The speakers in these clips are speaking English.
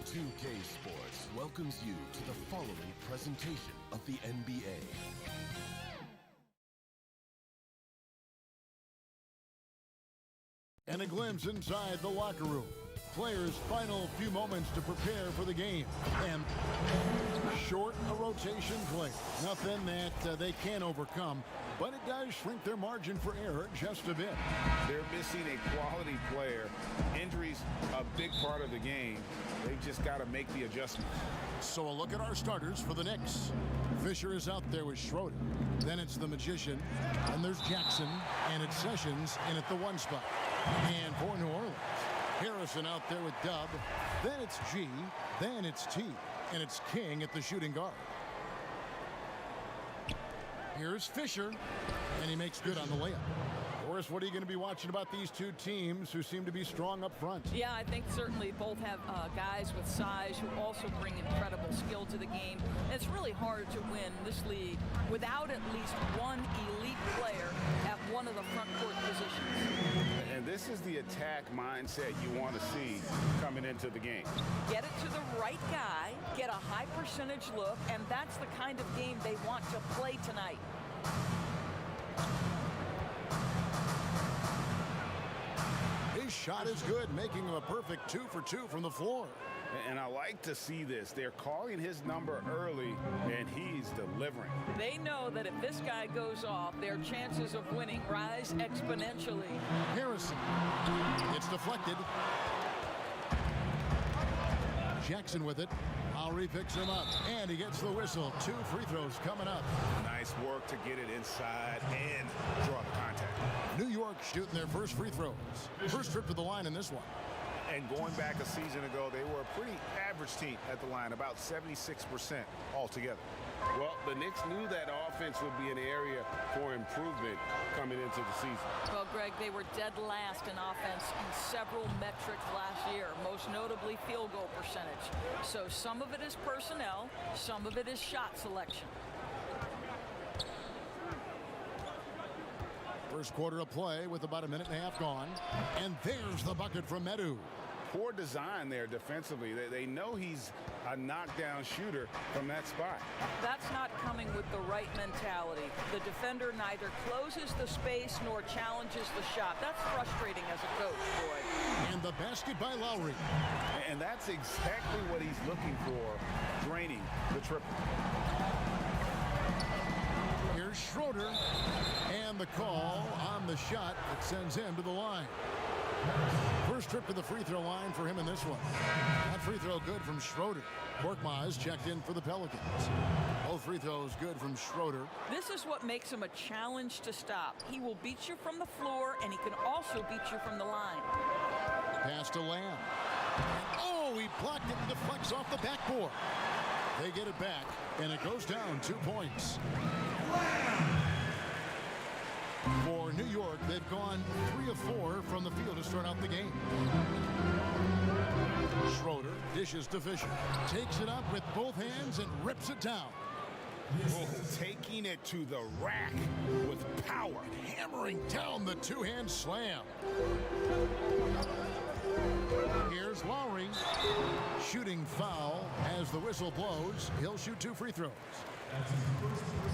2K Sports welcomes you to the following presentation of the NBA. And a glimpse inside the locker room. Players' final few moments to prepare for the game. And short a rotation play. Nothing that they can't overcome, but it does shrink their margin for error just a bit. They're missing a quality player. Injuries a big part of the game. They just got to make the adjustment. So a look at our starters for the Knicks. Fisher is out there with Schroeder. Then it's the Magician. And there's Jackson. And it's Sessions in at the one spot. And for New Orleans, Harrison out there with Dub. Then it's G. Then it's T. And it's King at the shooting guard. Here's Fisher. And he makes good on the layup. Boris, what are you going to be watching about these two teams who seem to be strong up front? Yeah, I think certainly both have guys with size who also bring incredible skill to the game. And it's really hard to win this league without at least one elite player at one of the front court positions. And this is the attack mindset you want to see coming into the game. Get it to the right guy, get a high percentage look, and that's the kind of game they want to play tonight. His shot is good, making him a perfect 2 for 2 from the floor. And I like to see this. They're calling his number early, and he's delivering. They know that if this guy goes off, their chances of winning rise exponentially. Harrison. It's deflected. Jackson with it. Lowry picks him up, and he gets the whistle. 2 free throws coming up. Nice work to get it inside and draw the contact. New York shooting their first free throws. First trip to the line in this one. And going back a season ago, they were a pretty average team at the line, about 76% altogether. Well, the Knicks knew that offense would be an area for improvement coming into the season. Well, Greg, they were dead last in offense in several metrics last year, most notably field goal percentage. So some of it is personnel, some of it is shot selection. First quarter of play with about a minute and a half gone. And there's the bucket from Medu. Poor design there defensively. They know he's a knockdown shooter from that spot. That's not coming with the right mentality. The defender neither closes the space nor challenges the shot. That's frustrating as a coach, boy. And the basket by Lowry. And that's exactly what he's looking for, draining the triple. Here's Schroeder. And the call on the shot that sends him to the line. First trip to the free throw line for him in this one. That free throw good from Schroeder. Korkmaz checked in for the Pelicans. Both free throws good from Schroeder. This is what makes him a challenge to stop. He will beat you from the floor, and he can also beat you from the line. Pass to Lamb. Oh, he blocked it and deflects off the backboard. They get it back, and it goes down 2 points. For New York, they've gone 3 of 4 from the field to start out the game. Schroeder dishes to Fisher. Takes it up with both hands and rips it down. Oh, taking it to the rack with power. Hammering down the two-hand slam. Here's Lowry. Shooting foul as the whistle blows. He'll shoot 2 free throws.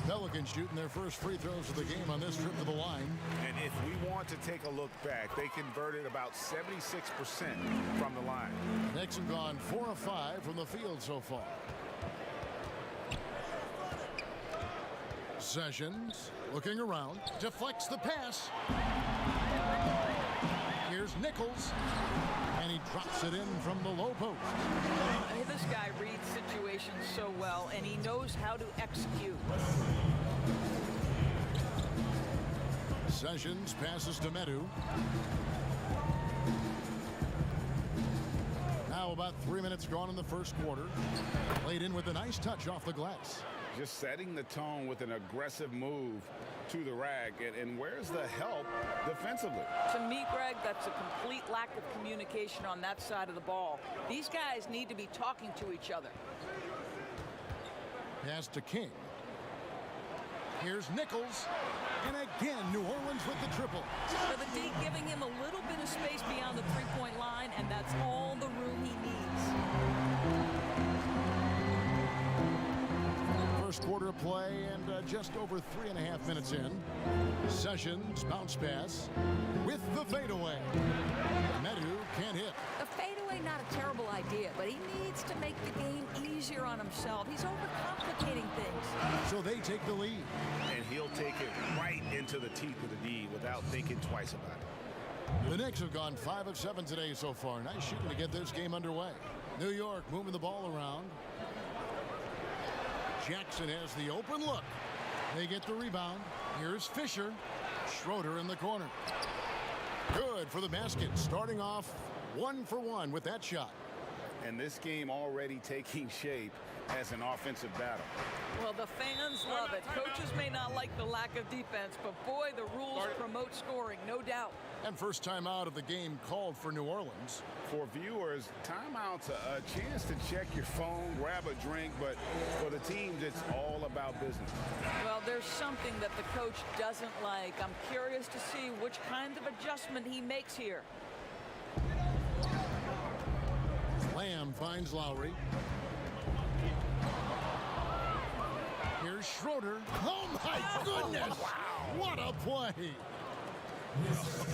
Pelicans shooting their first free throws of the game on this trip to the line. And if we want to take a look back, they converted about 76% from the line. Knicks have gone 4 of 5 from the field so far. Sessions looking around, deflects the pass. Here's Nichols, and he drops it in from the low post. This guy reads situations so well, and he knows how to execute. Sessions passes to Medu. Now about 3 minutes gone in the first quarter. Played in with a nice touch off the glass. Just setting the tone with an aggressive move to the rack. And where's the help defensively? To me, Greg, that's a complete lack of communication on that side of the ball. These guys need to be talking to each other. Pass to King. Here's Nichols. And again, New Orleans with the triple. So the D giving him a little bit of space beyond the three-point line, and that's all the room he needs. First quarter of play and just over 3.5 minutes in. Sessions bounce pass with the fadeaway. Medu can't hit. The fadeaway, not a terrible idea, but he needs to make the game easier on himself. He's overcomplicating things. So they take the lead. And he'll take it right into the teeth of the D without thinking twice about it. The Knicks have gone 5 of 7 today so far. Nice shooting to get this game underway. New York moving the ball around. Jackson has the open look. They get the rebound. Here's Fisher. Schroeder in the corner. Good for the basket. Starting off 1 for 1 with that shot. And this game already taking shape as an offensive battle. Well, the fans love it. Coaches may not like the lack of defense, but boy, the rules promote scoring, no doubt. And first time out of the game called for New Orleans. For viewers, timeout's a chance to check your phone, grab a drink, but for the teams, it's all about business. Well, there's something that the coach doesn't like. I'm curious to see which kind of adjustment he makes here. Lamb finds Lowry. Here's Schroeder. Oh, my goodness. Wow. What a play.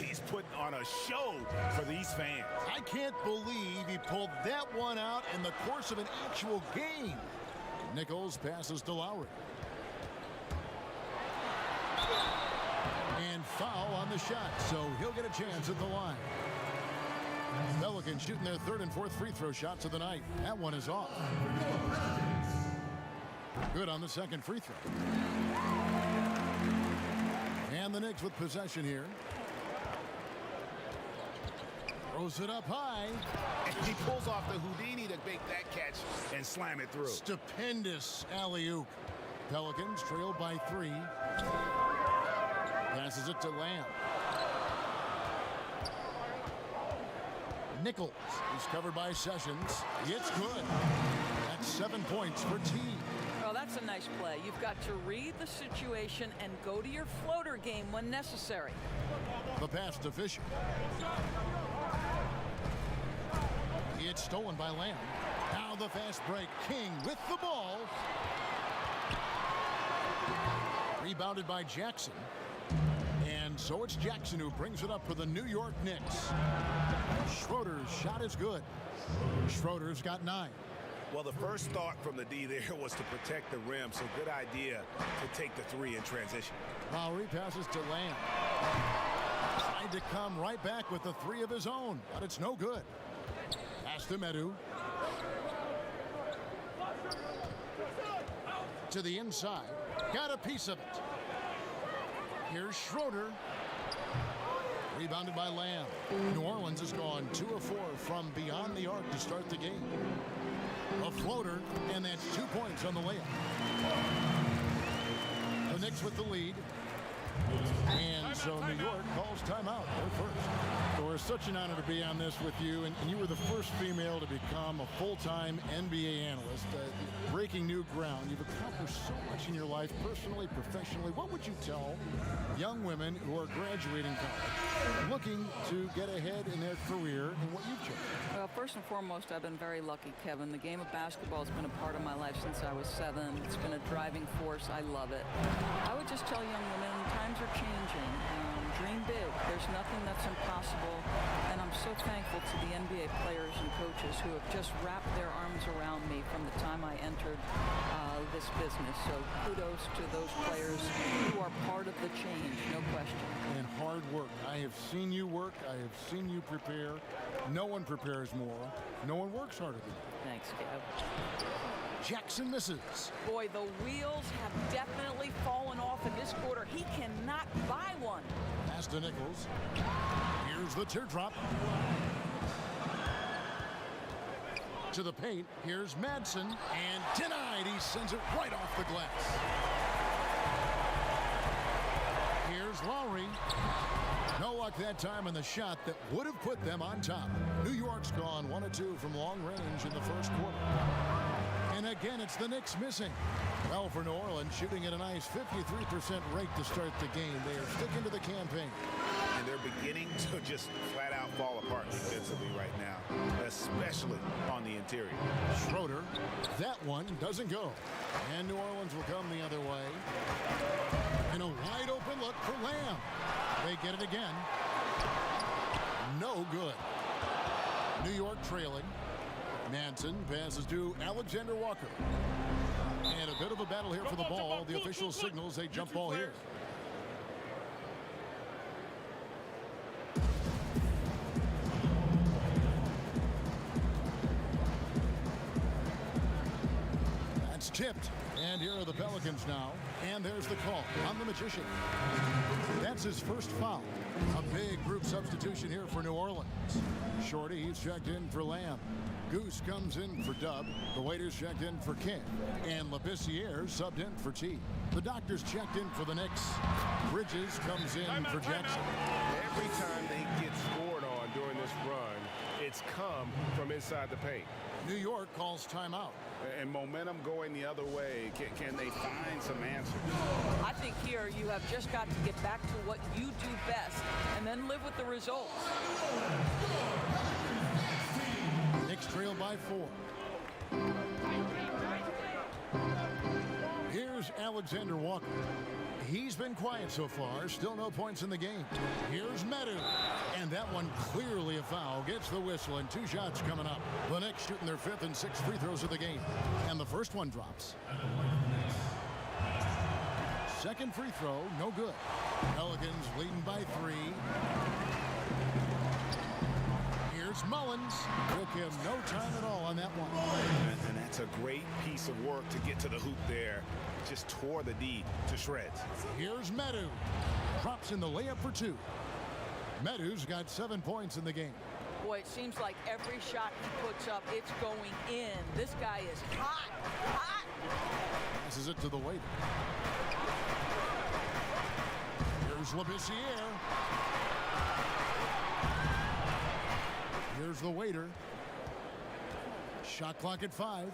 He's putting on a show for these fans. I can't believe he pulled that one out in the course of an actual game. Nichols passes to Lowry. And foul on the shot, so he'll get a chance at the line. Pelicans shooting their 3rd and 4th free throw shots of the night. That one is off. Good on the 2nd free throw. And the Knicks with possession here. Throws it up high. And he pulls off the Houdini to make that catch and slam it through. Stupendous alley-oop. Pelicans trailed by 3. Passes it to Lamb. Nichols is covered by Sessions. It's good. That's 7 points for T. Well, that's a nice play. You've got to read the situation and go to your floater game when necessary. The pass to Fisher. It's stolen by Lamb. Now the fast break. King with the ball. Rebounded by Jackson. And so it's Jackson who brings it up for the New York Knicks. Schroeder's shot is good. Schroeder's got 9. Well, the first thought from the D there was to protect the rim, so good idea to take the 3 in transition. Lowry passes to Lamb. Tried to come right back with the 3 of his own, but it's no good. Pass to Medu. To the inside. Got a piece of it. Here's Schroeder. Rebounded by Lamb. New Orleans has gone 2 of 4 from beyond the arc to start the game. A floater, and that's 2 points on the layup. The Knicks with the lead. And so New York calls timeout. They're first. So it's such an honor to be on this with you, and you were the first female to become a full-time NBA analyst. Breaking new ground. You've accomplished so much in your life, personally, professionally. What would you tell young women who are graduating college, looking to get ahead in their career and what you've chosen? Well, first and foremost, I've been very lucky, Kevin. The game of basketball has been a part of my life since I was 7. It's been a driving force. I love it. I would just tell young women, times are changing. Dream big. There's nothing that's impossible. And I'm so thankful to the NBA players and coaches who have just wrapped their arms around me from the time I entered this business. So kudos to those players who are part of the change, no question. And hard work. I have seen you work. I have seen you prepare. No one prepares more. No one works harder than you. Thanks, Kev. Jackson misses. Boy, the wheels have definitely fallen off in this quarter. He cannot buy one. Pass to Nichols. Here's the teardrop. To the paint. Here's Madsen. And denied. He sends it right off the glass. Here's Lowry. No luck that time in the shot that would have put them on top. New York's gone 1 of 2 from long range in the first quarter. And again, it's the Knicks missing. Well, for New Orleans, shooting at a nice 53% rate to start the game. They are sticking to the campaign. And they're beginning to just flat out fall apart defensively right now, especially on the interior. Schroeder, that one doesn't go. And New Orleans will come the other way. And a wide open look for Lamb. They get it again. No good. New York trailing. Manson passes to Alexander Walker. And a bit of a battle here for the ball. The official signals a jump ball here. That's tipped. And here are the Pelicans now. And there's the call on the Magician. That's his first foul. A big group substitution here for New Orleans. Shorty, he's checked in for Lamb. Goose comes in for Dub. The waiters checked in for King. And Labissiere subbed in for T. The doctors checked in for the Knicks. Bridges comes in for Jackson. Every time they get scored on during this run, it's come from inside the paint. New York calls timeout. And momentum going the other way. Can they find some answers? I think here you have just got to get back to what you do best and then live with the results. Knicks trail by 4. Here's Alexander Walker. He's been quiet so far. Still no points in the game. Here's Medu. And that one clearly a foul. Gets the whistle and 2 shots coming up. The Knicks shooting their 5th and 6th free throws of the game. And the first one drops. Second free throw, no good. Pelicans leading by 3. Here's Mullins. Took him no time at all on that one. And that's a great piece of work to get to the hoop there. Just tore the D to shreds. Here's Medu. Drops in the layup for 2. Medu's got 7 points in the game. Boy, it seems like every shot he puts up, it's going in. This guy is hot, hot. Passes it to the waiter. Here's Labissiere. Here's the waiter. Shot clock at 5.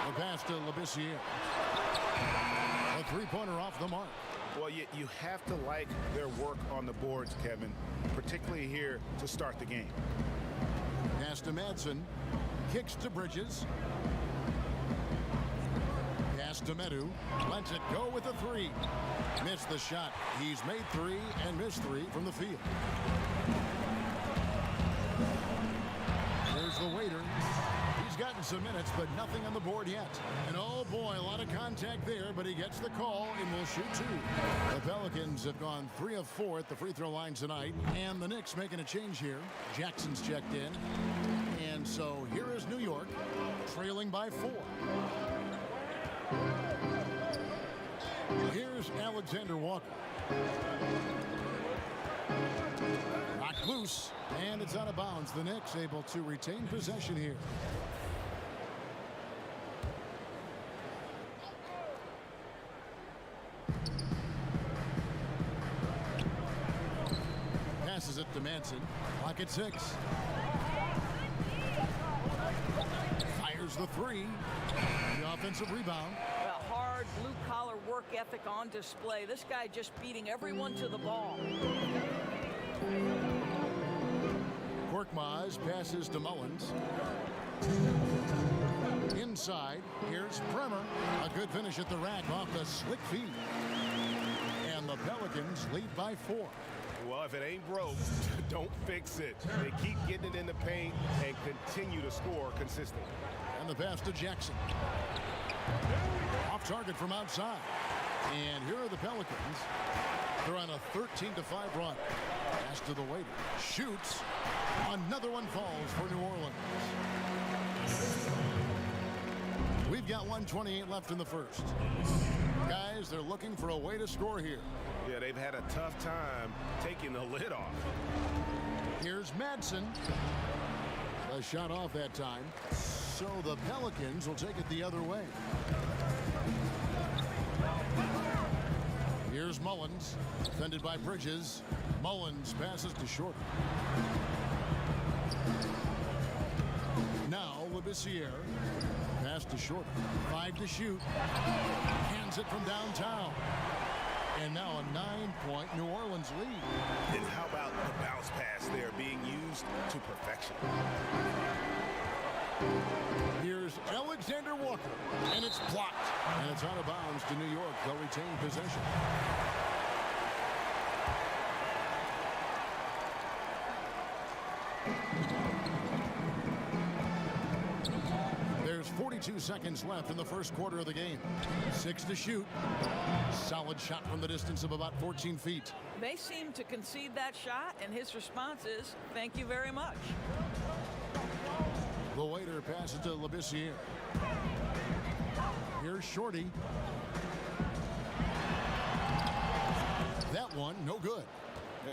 The pass to Labissiere. A three-pointer off the mark. Well, you have to like their work on the boards, Kevin, particularly here to start the game. Pass to Madsen. Kicks to Bridges. Pass to Medu. Lets it go with a 3. Missed the shot. He's made 3 and missed 3 from the field. There's the waiter. He's gotten some minutes, but nothing on the board yet. And oh boy, a lot of contact there, but he gets the call and will shoot 2. The Pelicans have gone 3 of 4 at the free throw line tonight. And the Knicks making a change here. Jackson's checked in. And so here is New York, trailing by 4. Here's Alexander Walker. Knocked loose, and it's out of bounds. The Knicks able to retain possession here. Passes it to Manson. Clock at 6. Fires the 3. The offensive rebound. Well, hard blue-collar work ethic on display. This guy just beating everyone to the ball. Korkmaz passes to Mullins. Inside, here's Bremer. A good finish at the rack off the slick feed. And the Pelicans lead by 4. Well, if it ain't broke, don't fix it. They keep getting it in the paint and continue to score consistently. And the pass to Jackson. Off target from outside. And here are the Pelicans. They're on a 13-5 run. Pass to the waiter. Shoots. Another one falls for New Orleans. We've got 1:28 left in the first. Guys, they're looking for a way to score here. Yeah, they've had a tough time taking the lid off. Here's Madsen. A shot off that time. So the Pelicans will take it the other way. Here's Mullins. Defended by Bridges. Mullins passes to Short. Now Labissiere. Pass to short. 5 to shoot. Hands it from downtown. And now a 9-point New Orleans lead. And how about the bounce pass there being used to perfection? Here's Alexander Walker, and it's blocked. And it's out of bounds to New York. They'll retain possession. There's 42 seconds left in the first quarter of the game. 6 to shoot. Solid shot from the distance of about 14 feet. They seem to concede that shot, and his response is, thank you very much. The waiter passes to Labissiere. Here's Shorty. That one, no good.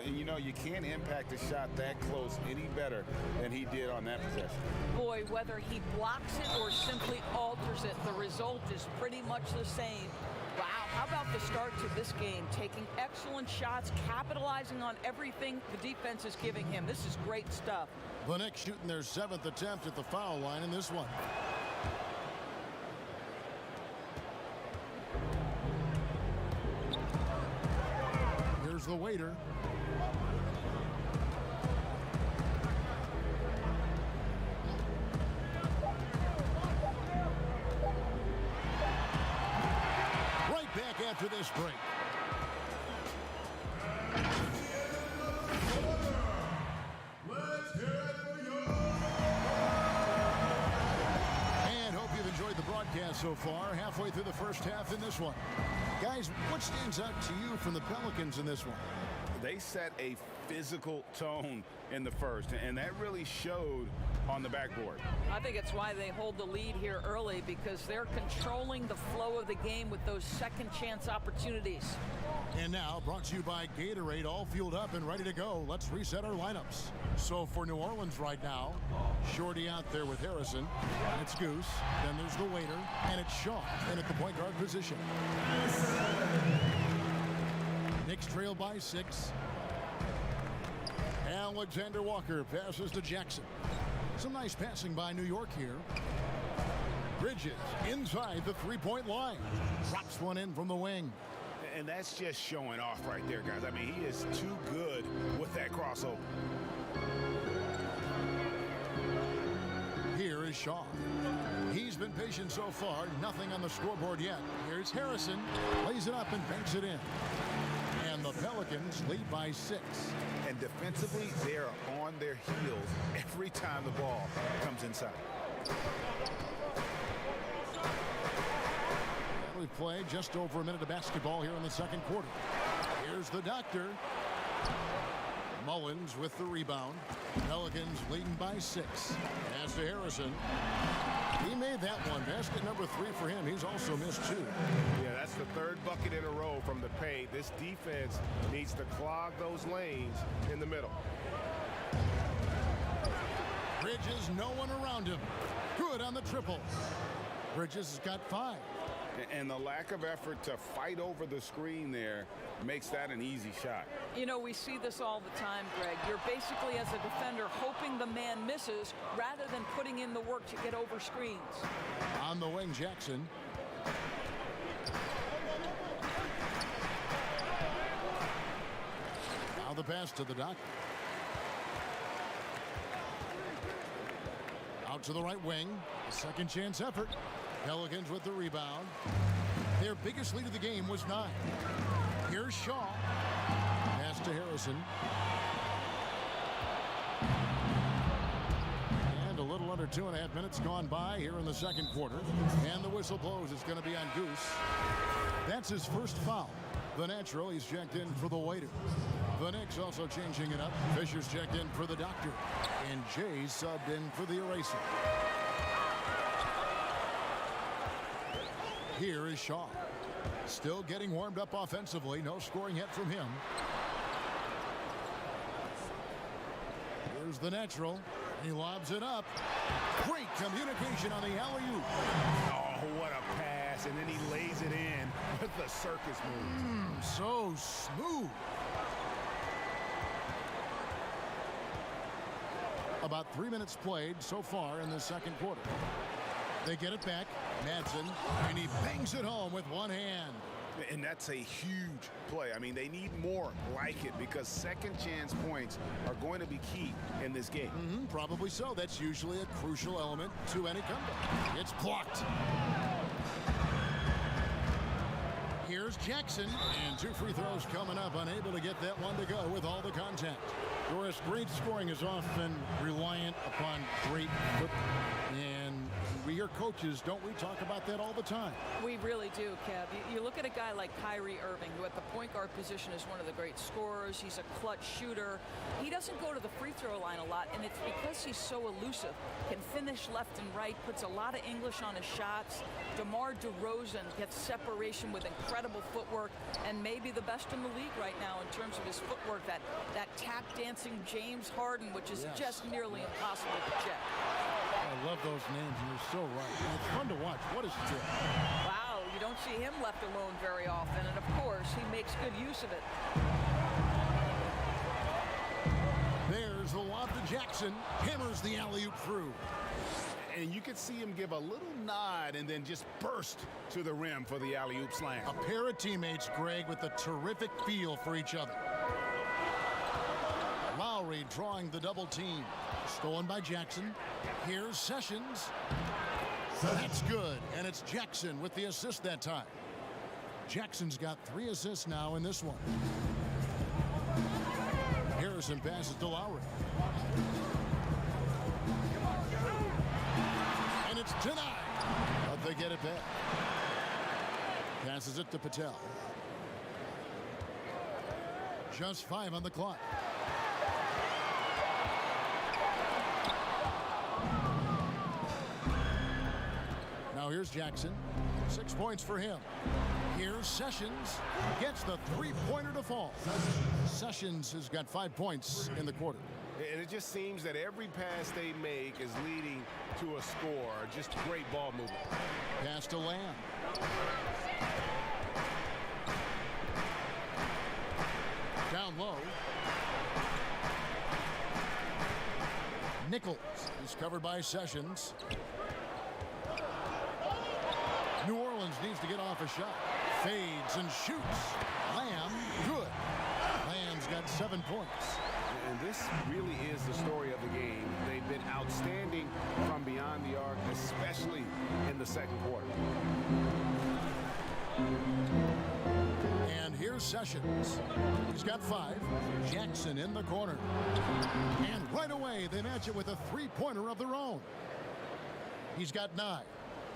You know, you can't impact a shot that close any better than he did on that possession. Boy, whether he blocks it or simply alters it, the result is pretty much the same. Wow, how about the start to this game? Taking excellent shots, capitalizing on everything the defense is giving him. This is great stuff. The Knicks shooting their 7th attempt at the foul line in this one. Here's the waiter. Right back after this break. So far, halfway through the first half in this one. Guys, what stands out to you from the Pelicans in this one? They set a physical tone in the first, and that really showed on the backboard. I think it's why they hold the lead here early, because they're controlling the flow of the game with those second chance opportunities. And now, brought to you by Gatorade, all fueled up and ready to go. Let's reset our lineups. So for New Orleans right now, Shorty out there with Harrison. It's Goose. Then there's the waiter, and it's Shaw, and at the point guard position. Knicks trail by 6. Alexander Walker passes to Jackson. Some nice passing by New York here. Bridges inside the three-point line. Drops one in from the wing. And that's just showing off right there, guys. I mean, he is too good with that crossover. Here is Shaw. He's been patient so far. Nothing on the scoreboard yet. Here's Harrison. Lays it up and banks it in. And the Pelicans lead by 6. And defensively, they are on their heels every time the ball comes inside. We've played just over a minute of basketball here in the second quarter. Here's the doctor. Mullins with the rebound. Pelicans leading by 6. Pass to Harrison. He made that one. Basket number 3 for him. He's also missed 2. Yeah, that's the 3rd bucket in a row from the paint. This defense needs to clog those lanes in the middle. Bridges, no one around him. Good on the triple. Bridges has got 5. And the lack of effort to fight over the screen there makes that an easy shot. You know, we see this all the time, Greg. You're basically, as a defender, hoping the man misses rather than putting in the work to get over screens. On the wing, Jackson. Now the pass to the doctor. Out to the right wing. Second chance effort. Pelicans with the rebound. Their biggest lead of the game was 9. Here's Shaw. Pass to Harrison. And a little under 2.5 minutes gone by here in the second quarter. And the whistle blows. It's going to be on Goose. That's his first foul. The natural, he's checked in for the waiter. The Knicks also changing it up. Fisher's checked in for the doctor. And Jay's subbed in for the eraser. Here is Shaw. Still getting warmed up offensively. No scoring yet from him. Here's the natural. He lobs it up. Great communication on the alley-oop. Oh, what a pass. And then he lays it in with the circus move. So smooth. A About 3 minutes played so far in the second quarter. They get it back. Madsen, and he bangs it home with one hand. And that's a huge play. I mean, they need more like it because second chance points are going to be key in this game. Probably so. That's usually a crucial element to any comeback. It's blocked. Here's Jackson, and 2 free throws coming up, unable to get that one to go with all the contact. Doris, great scoring is often reliant upon great football. And we hear coaches, don't we, talk about that all the time? We really do, Kev. You look at a guy like Kyrie Irving, who at the point guard position is one of the great scorers. He's a clutch shooter. He doesn't go to the free throw line a lot, and it's because he's so elusive. Can finish left and right, puts a lot of English on his shots. DeMar DeRozan gets separation with incredible footwork, and maybe the best in the league right now in terms of his footwork. That tap dancing James Harden, which is just nearly impossible to check. I love those names, and you're so right. And it's fun to watch. What a skill. Wow, you don't see him left alone very often, and of course, he makes good use of it. There's the lob to Jackson. Hammers the alley-oop through. And you could see him give a little nod and then just burst to the rim for the alley-oop slam. A pair of teammates, Greg, with a terrific feel for each other. Lowry drawing the double team. Stolen by Jackson. Here's Sessions. That's good, and it's Jackson with the assist that time. Jackson's got 3 assists now in this one. Harrison passes to Lowry. And it's denied, but they get it back. Passes it to Patel. Just 5 on the clock. Now here's Jackson. 6 points for him. Here's Sessions. Gets the 3-pointer to fall. Sessions has got 5 points in the quarter. And it just seems that every pass they make is leading to a score. Just great ball movement. Pass to Lamb. Down low. Nichols is covered by Sessions. New Orleans needs to get off a shot. Fades and shoots. Lamb, good. Lamb's got 7 points. And this really is the story of the game. They've been outstanding from beyond the arc, especially in the second quarter. And here's Sessions. He's got 5. Jackson in the corner. And right away, they match it with a 3-pointer of their own. He's got 9.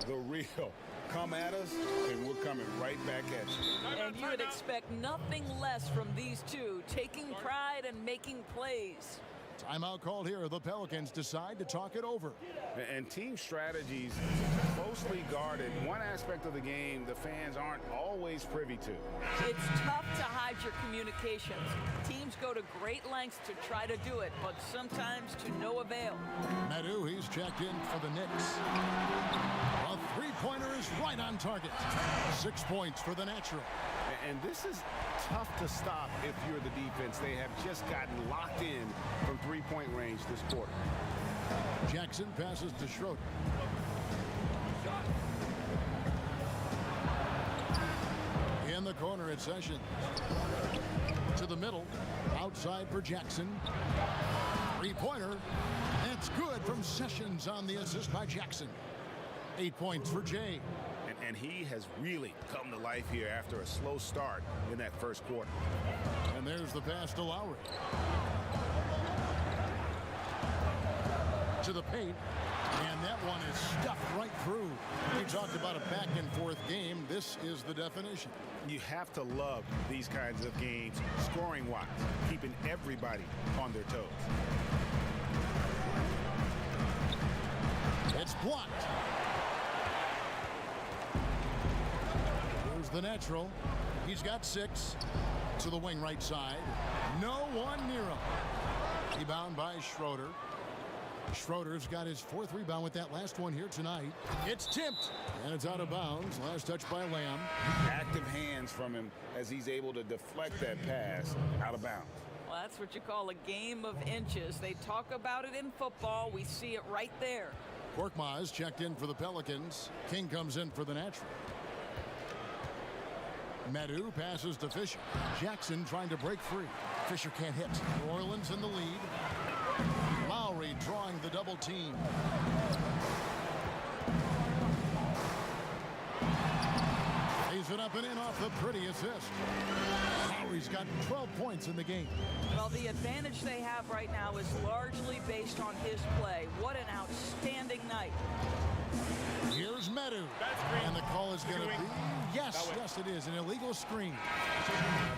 The real come at us, and we're coming right back at you. And you would expect nothing less from these two, taking pride and making plays. Timeout called here. The Pelicans decide to talk it over. And team strategies closely guarded. One aspect of the game the fans aren't always privy to. It's tough to hide your communications. Teams go to great lengths to try to do it, but sometimes to no avail. Madu, he's checked in for the Knicks. A 3-pointer is right on target. 6 points for the natural. And this is tough to stop if you're the defense. They have just gotten locked in from 3-point range this quarter. Jackson passes to Schroeder. In the corner at Sessions. To the middle. Outside for Jackson. 3-pointer. That's good from Sessions on the assist by Jackson. 8 points for Jay. And he has really come to life here after a slow start in that first quarter. And there's the pass to Lowry. To the paint. And that one is stuffed right through. We talked about a back-and-forth game. This is the definition. You have to love these kinds of games, scoring-wise, keeping everybody on their toes. It's blocked. Here's the natural. He's got 6 to the wing right side. No one near him. Rebound by Schroeder. Schroeder's got his 4th rebound with that last one here tonight. It's tipped, and it's out of bounds. Last touch by Lamb. Active hands from him as he's able to deflect that pass out of bounds. Well, that's what you call a game of inches. They talk about it in football. We see it right there. Korkmaz checked in for the Pelicans. King comes in for the Natural. Medu passes to Fisher. Jackson trying to break free. Fisher can't hit. New Orleans in the lead. Lowry drawing the double team. Lays it up and in off the pretty assist. Lowry's got 12 points in the game. Well, the advantage they have right now is largely based on his play. What an outstanding night. Here's Medu. And the call is going to be, yes, it is, an illegal screen.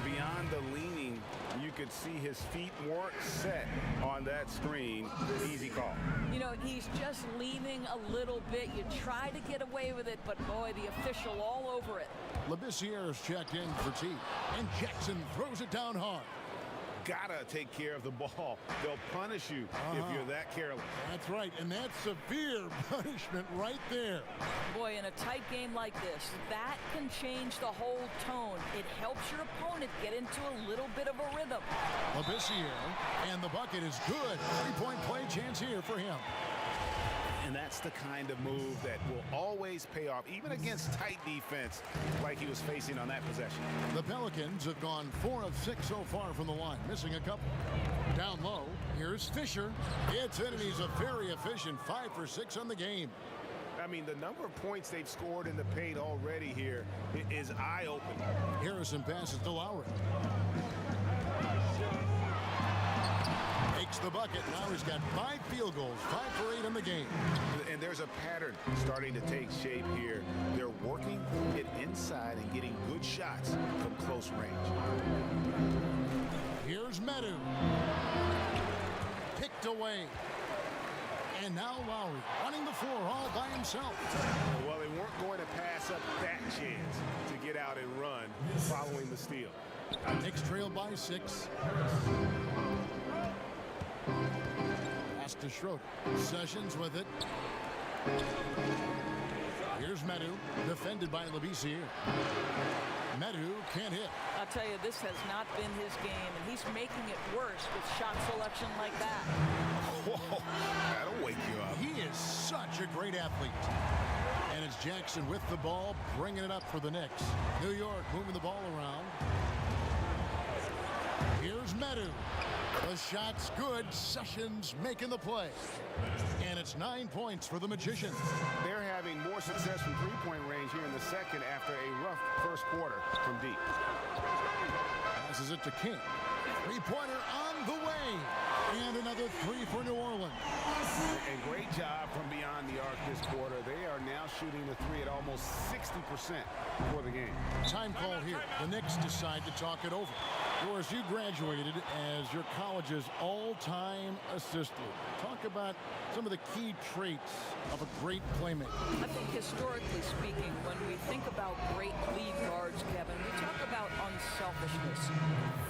Beyond the leaning, you could see his feet weren't set on that screen. Easy call. You know, he's just leaning a little bit. You try to get away with it, but boy, the official all over it. Labissiere's checked in for T. And Jackson throws it down hard. Gotta take care of the ball. They'll punish you if you're that careless. That's right, and that's severe punishment right there. Boy, in a tight game like this, that can change the whole tone. It helps your opponent get into a little bit of a rhythm. Labissiere, and the bucket is good. Three-point play chance here for him. And that's the kind of move that will always pay off, even against tight defense like he was facing on that possession. The Pelicans have gone 4 of 6 so far from the line, missing a couple. Down low, here's Fisher. It's in, and he's a very efficient 5 for 6 on the game. I mean, the number of points they've scored in the paint already here is eye-opening. Harrison passes to Lowry. Makes the bucket. Lowry's got 5 field goals, 5 for 8 in the game. And there's a pattern starting to take shape here. They're working it inside and getting good shots from close range. Here's Medu. Picked away. And now Lowry running the floor all by himself. Well, they weren't going to pass up that chance to get out and run following the steal. Knicks trail by 6. Pass to Schroeder. Sessions with it. Here's Medu, defended by Labissiere. Medu can't hit. I'll tell you, this has not been his game, and he's making it worse with shot selection like that. Whoa, that'll wake you up. He is such a great athlete. And it's Jackson with the ball, bringing it up for the Knicks. New York moving the ball around. Here's Medu. The shot's good. Sessions making the play. And it's 9 points for the Magicians. They're having more success from three-point range here in the second after a rough first quarter from deep. Passes it to King. Three-pointer on the way. And another 3 for New Orleans. A great job from beyond the arc this quarter. They are now shooting the 3 at almost 60% for the game. Time call here. The Knicks decide to talk it over. Doris, you graduated as your college's all-time assist leader. Talk about some of the key traits of a great playmaker. I think historically speaking, when we think about great lead guards, Kevin, we talk about unselfishness,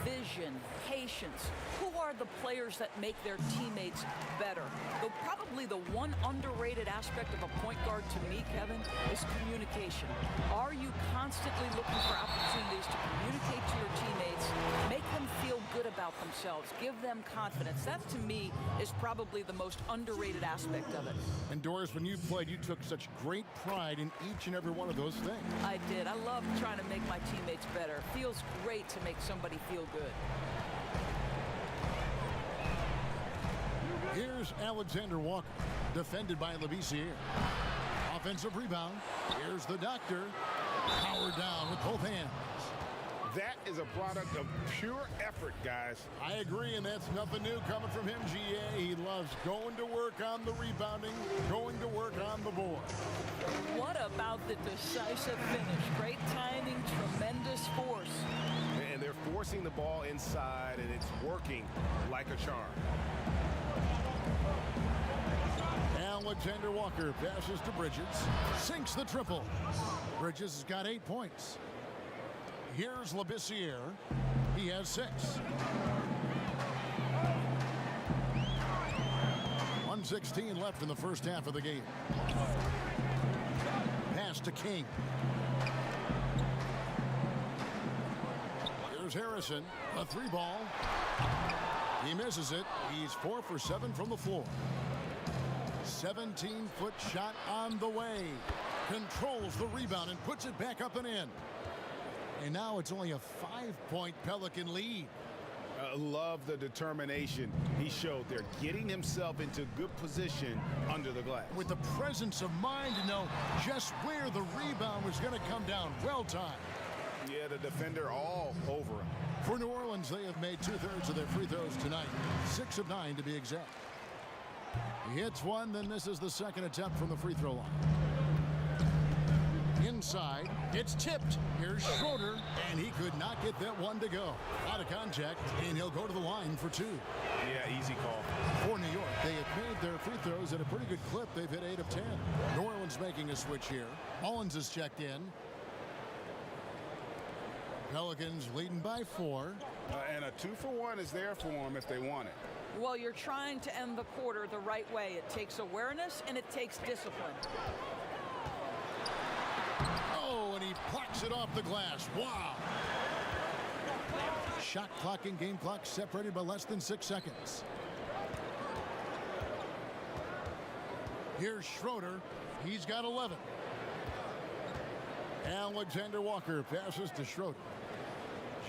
vision, patience. Who are the players that make their teammates better? Though probably the one underrated aspect of a point guard to me, Kevin, is communication. Are you constantly looking for opportunities to communicate to your teammates, make them feel good about themselves, give them confidence? That, to me, is probably the most underrated aspect of it. And Doris, when you played, you took such great pride in each and every one of those things. I did. I love trying to make my teammates better. It feels great to make somebody feel good. Here's Alexander Walker, defended by Labissiere. Offensive rebound. Here's the doctor. Powered down with both hands. That is a product of pure effort, guys. I agree, and that's nothing new coming from him, GA. He loves going to work on the rebounding, going to work on the board. What about the decisive finish? Great timing, tremendous force. And they're forcing the ball inside, and it's working like a charm. Alexander Walker passes to Bridges. Sinks the triple. Bridges has got 8 points. Here's Labissiere. He has 6. 1:16 left in the first half of the game. Pass to King. Here's Harrison, a three ball. He misses it. He's 4 for 7 from the floor. 17-foot shot on the way. Controls the rebound and puts it back up and in. And now it's only a 5-point Pelican lead. Love the determination he showed there, getting himself into good position under the glass. With the presence of mind to know just where the rebound was going to come down. Well timed. Yeah, the defender all over him. For New Orleans, they have made 2/3 of their free throws tonight. 6 of 9 to be exact. He hits one, then misses the second attempt from the free throw line. Inside, it's tipped. Here's Schroeder, and he could not get that one to go. Out of contact, and he'll go to the line for 2. Yeah, easy call. For New York, they have made their free throws at a pretty good clip. They've hit 8 of 10. New Orleans making a switch here. Mullins is checked in. Pelicans leading by 4. And a 2-for-1 is there for them if they want it. Well, you're trying to end the quarter the right way. It takes awareness and it takes discipline. Oh, and he plucks it off the glass. Wow. Shot clock and game clock separated by less than 6 seconds. Here's Schroeder. He's got 11. Alexander Walker passes to Schroeder.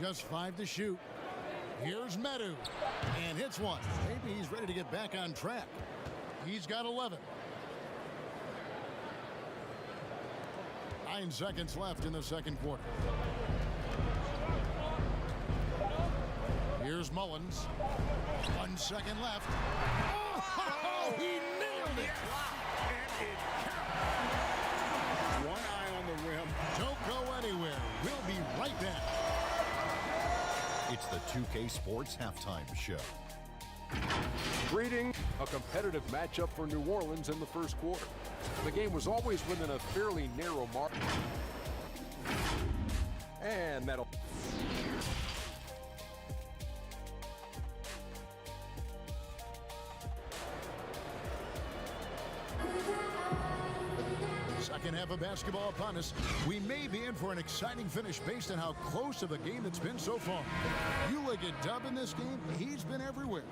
Just 5 to shoot. Here's Medu. And hits one. Maybe he's ready to get back on track. He's got 11. 9 seconds left in the second quarter. Here's Mullins. 1 second left. Oh, he nailed it. And it counts. One eye on the rim. Don't go anywhere. We'll be right back. It's the 2K Sports Halftime Show. Greeting a competitive matchup for New Orleans in the first quarter. The game was always within a fairly narrow margin. And that'll... Second half of basketball upon us. We may be in for an exciting finish based on how close of a game it's been so far. You look at Dub in this game, he's been everywhere.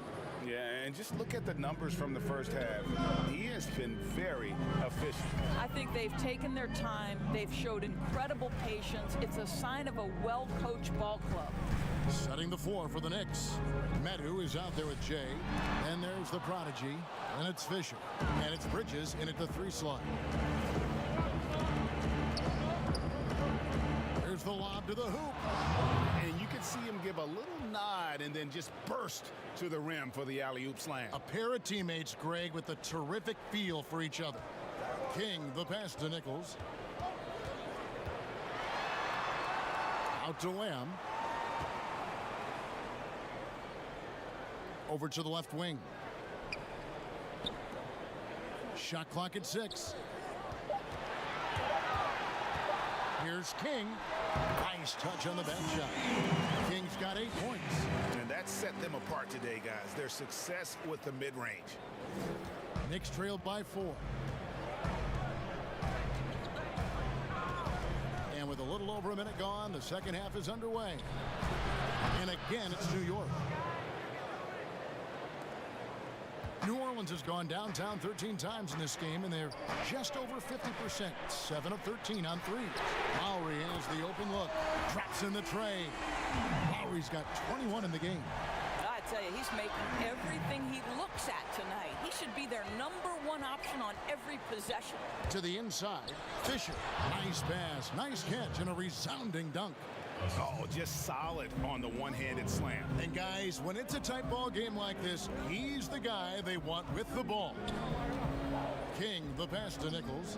Yeah, and just look at the numbers from the first half. He has been very efficient. I think they've taken their time. They've showed incredible patience. It's a sign of a well-coached ball club. Setting the floor for the Knicks. Medu is out there with Jay. And there's the prodigy. And it's Fisher. And it's Bridges in at the 3 slot. There's the lob to the hoop. And you can see him give a little nod and then just burst to the rim for the alley-oop slam. A pair of teammates, Greg, with a terrific feel for each other. King, the pass to Nichols. Out to Lamb. Over to the left wing. Shot clock at 6. Here's King. Nice touch on the back shot. King's got 8 points. And that set them apart today, guys. Their success with the mid-range. Knicks trailed by 4. And with a little over a minute gone, the second half is underway. And again, it's New York. New Orleans has gone downtown 13 times in this game, and they're just over 50%. 7 of 13 on 3. Lowry has the open look. Drops in the tray. Lowry's got 21 in the game. I tell you, he's making everything he looks at tonight. He should be their #1 option on every possession. To the inside, Fisher. Nice pass, nice catch, and a resounding dunk. Oh, just solid on the one-handed slam. And guys, when it's a tight ball game like this, he's the guy they want with the ball. King, the pass to Nichols.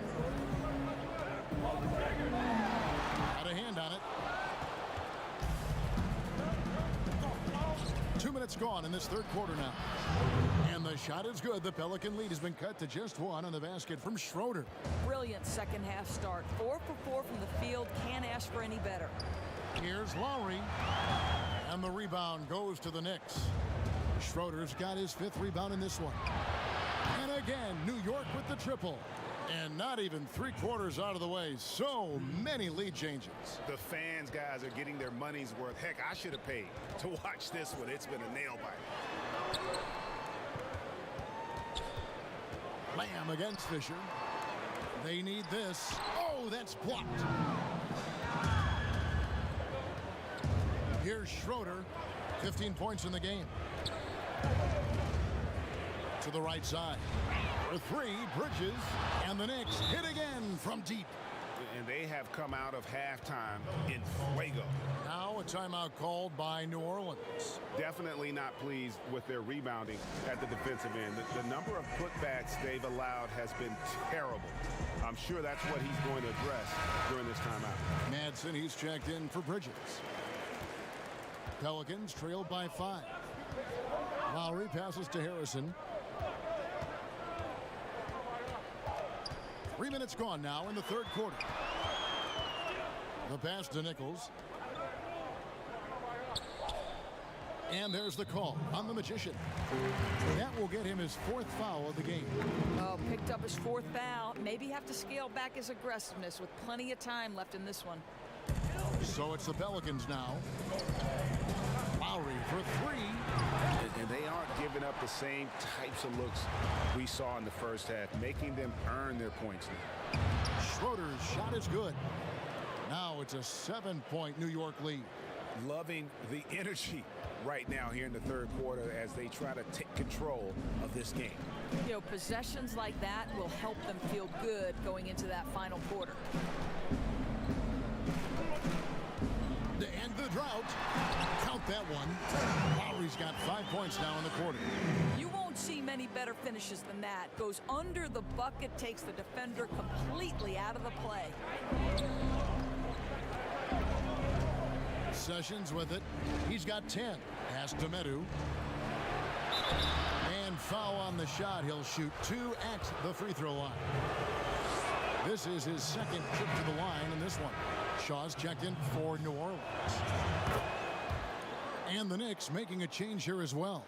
Got a hand on it. 2 minutes gone in this third quarter now. And the shot is good. The Pelican lead has been cut to just 1 on the basket from Schroeder. Brilliant second half start. 4 for 4 from the field. Can't ask for any better. Here's Lowry. And the rebound goes to the Knicks. Schroeder's got his 5th rebound in this one. And again, New York with the triple. And not even 3/4 out of the way. So many lead changes. The fans, guys, are getting their money's worth. Heck, I should have paid to watch this one. It's been a nail biter. Lamb against Fisher. They need this. Oh, that's blocked. Here's Schroeder. 15 points in the game. To the right side. For three, Bridges. And the Knicks hit again from deep. And they have come out of halftime in fuego. Now a timeout called by New Orleans. Definitely not pleased with their rebounding at the defensive end. The number of putbacks they've allowed has been terrible. I'm sure that's what he's going to address during this timeout. Madsen, he's checked in for Bridges. Pelicans trailed by 5. Lowry passes to Harrison. 3 minutes gone now in the third quarter. The pass to Nichols. And there's the call on the Magician. That will get him his 4th foul of the game. Oh, picked up his 4th foul. Maybe have to scale back his aggressiveness with plenty of time left in this one. So it's the Pelicans now. Lowry for 3. And they aren't giving up the same types of looks we saw in the first half, making them earn their points now. Schroeder's shot is good. Now it's a 7-point New York lead. Loving the energy right now here in the third quarter as they try to take control of this game. You know, possessions like that will help them feel good going into that final quarter. To end the drought, count that one. Lowry's got 5 points now in the quarter. You won't see many better finishes than that. Goes under the bucket, takes the defender completely out of the play. Sessions with it. He's got 10. Pass to Medu. And foul on the shot. He'll shoot 2 at the free throw line. This is his 2nd trip to the line in this one. Shaw's checked in for New Orleans. And the Knicks making a change here as well.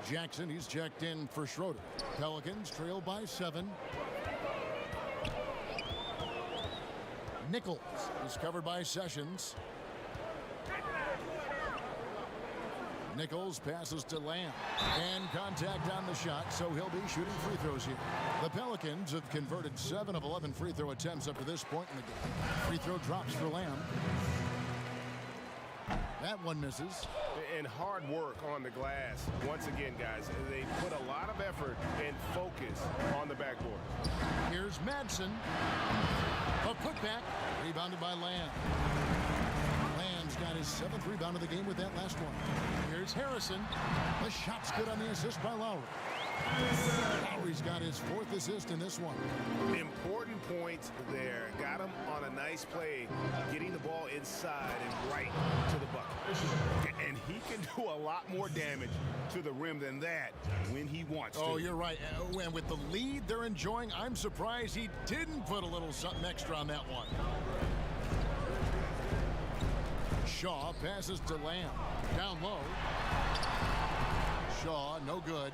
Jackson, he's checked in for Schroeder. Pelicans trail by 7. Nichols is covered by Sessions. Nichols passes to Lamb. And contact on the shot, so he'll be shooting free throws here. The Pelicans have converted 7 of 11 free throw attempts up to this point in the game. Free throw drops for Lamb. That one misses. And hard work on the glass. Once again, guys, they put a lot of effort and focus on the backboard. Here's Madsen. A putback. Rebounded by Lamb. Lamb's got his 7th rebound of the game with that last one. Here's Harrison. The shot's good on the assist by Lowry. Lowry's got his 4th assist in this one. Important points there. Got him on a nice play, getting the ball inside and right to the bucket. And he can do a lot more damage to the rim than that when he wants to. Oh, you're right. And with the lead they're enjoying, I'm surprised he didn't put a little something extra on that one. Shaw passes to Lamb. Down low. Shaw, no good.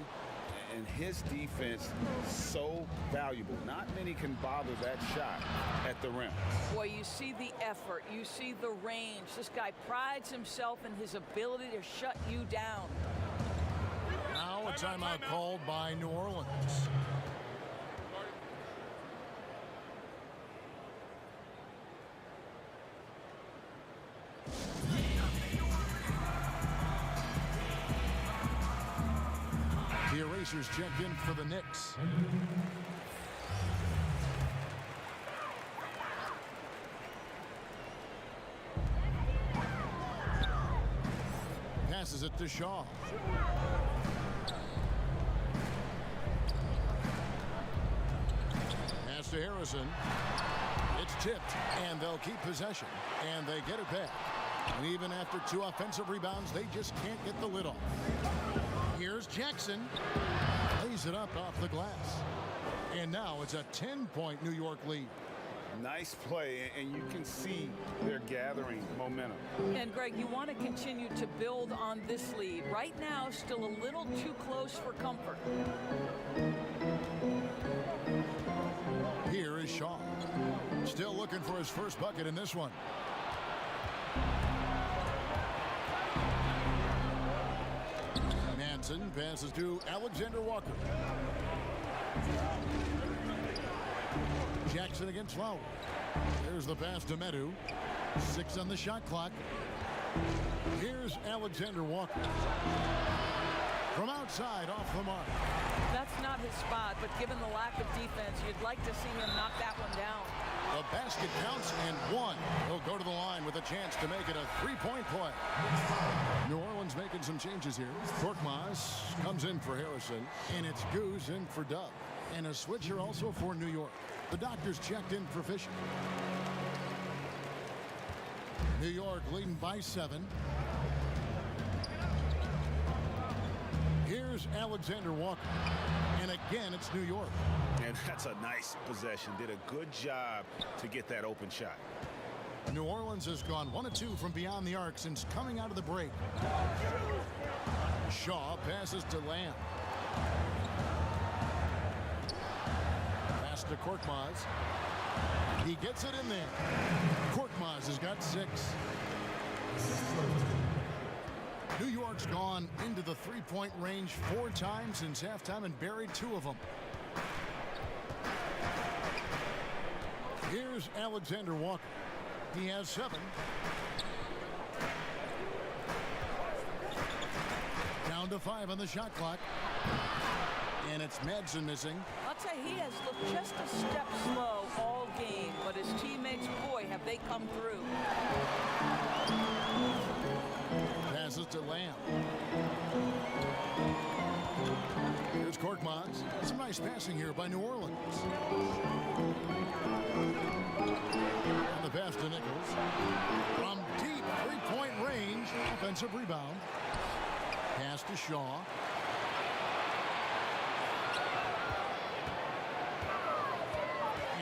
And his defense so valuable. Not many can bother that shot at the rim. Boy, you see the effort. You see the range. This guy prides himself in his ability to shut you down. Now a timeout called by New Orleans. The Erasers checked in for the Knicks. Passes it to Shaw. Pass to Harrison. It's tipped, and they'll keep possession, and they get it back. And even after 2 offensive rebounds, they just can't get the lid off. Here's Jackson. Lays it up off the glass. And now it's a 10-point New York lead. Nice play, and you can see they're gathering momentum. And, Greg, you want to continue to build on this lead. Right now, still a little too close for comfort. Here is Shaw. Still looking for his first bucket in this one. Manson passes to Alexander Walker. Jackson against Lowry. There's the pass to Medu. 6 on the shot clock. Here's Alexander Walker. From outside, off the mark. That's not his spot, but given the lack of defense, you'd like to see him knock that one down. The basket counts and one. He'll go to the line with a chance to make it a three-point play. New Orleans making some changes here. Korkmaz comes in for Harrison, and it's Goose in for Dub. And a switcher also for New York. The doctors checked in for Fisher. New York leading by 7. Here's Alexander Walker. And again, it's New York. And that's a nice possession. Did a good job to get that open shot. New Orleans has gone 1 of 2 from beyond the arc since coming out of the break. Shaw passes to Lamb. Pass to Korkmaz. He gets it in there. Korkmaz has got 6. New York's gone into the three-point range 4 times since halftime and buried 2 of them. Here's Alexander Walker. He has 7. Down to 5 on the shot clock. And it's Madsen missing. I'll tell you, he has looked just a step slow all game, but his teammates, boy, have they come through. Passes to Lamb. Here's Korkmaz. Some nice passing here by New Orleans. And the pass to Nichols. From deep three-point range. Offensive rebound. Pass to Shaw.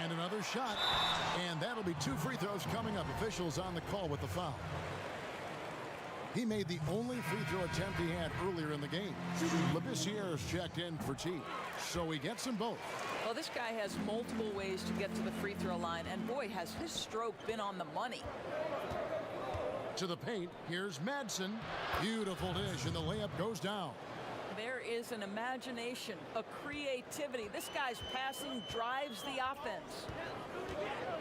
And another shot. And that'll be 2 free throws coming up. Officials on the call with the foul. He made the only free throw attempt he had earlier in the game. Labissiere is checked in for T. So he gets them both. Well, this guy has multiple ways to get to the free throw line, and boy, has his stroke been on the money. To the paint, here's Madsen. Beautiful dish, and the layup goes down. There is an imagination, a creativity. This guy's passing drives the offense.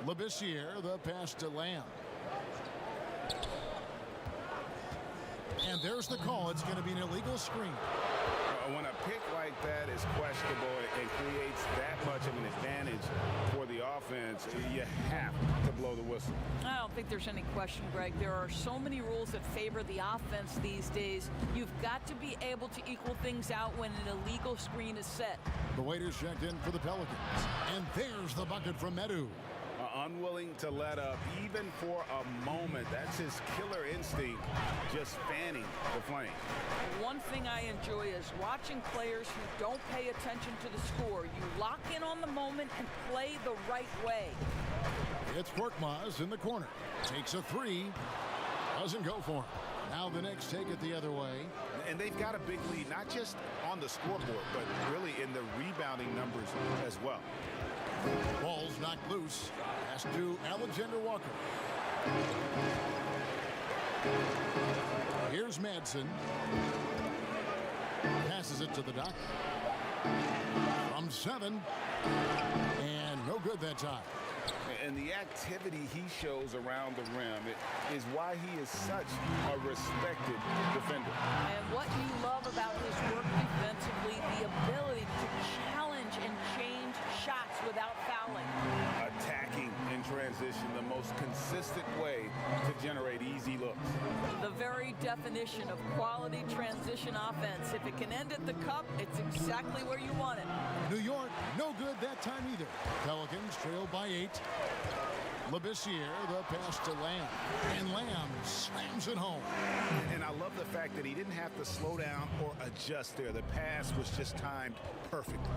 Labissiere, the pass to Lamb. And there's the call. It's going to be an illegal screen. When a pick like that is questionable and creates that much of an advantage for the offense, you have to blow the whistle. I don't think there's any question, Greg. There are so many rules that favor the offense these days. You've got to be able to equal things out when an illegal screen is set. The waiters checked in for the Pelicans. And there's the bucket from Medu. Unwilling to let up even for a moment. That's his killer instinct, just fanning the flame. One thing I enjoy is watching players who don't pay attention to the score. You lock in on the moment and play the right way. It's Korkmaz in the corner. Takes a 3. Doesn't go for him. Now the Knicks take it the other way. And they've got a big lead, not just on the scoreboard, but really in the rebounding numbers as well. Ball's knocked loose. Pass to Alexander Walker. Here's Madsen. Passes it to the doctor. From 7. And no good that time. And the activity he shows around the rim is why he is such a respected defender. And what you love about his work defensively, the ability to challenge and change shots without fouling. Attacking in transition, the most consistent way to generate easy looks. The very definition of quality transition offense. If it can end at the cup, it's exactly where you want it. New York, no good that time either. Pelicans trail by 8. Labissiere, the pass to Lamb. And Lamb slams it home. And I love the fact that he didn't have to slow down or adjust there. The pass was just timed perfectly.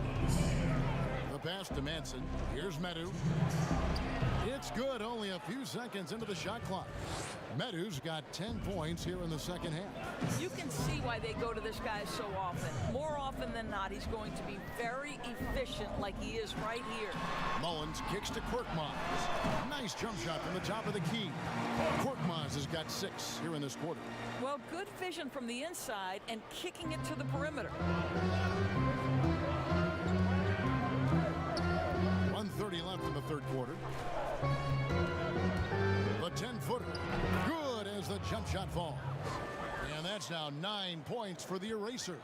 The pass to Manson. Here's Medu. It's good, only a few seconds into the shot clock. Medu's got 10 points here in the second half. You can see why they go to this guy so often. More often than not, he's going to be very efficient like he is right here. Mullins kicks to Korkmaz. Nice jump shot from the top of the key. Korkmaz has got 6 here in this quarter. Well, good vision from the inside and kicking it to the perimeter. 1:30 left in the third quarter. The 10-footer. Good as the jump shot falls. And that's now 9 points for the eraser.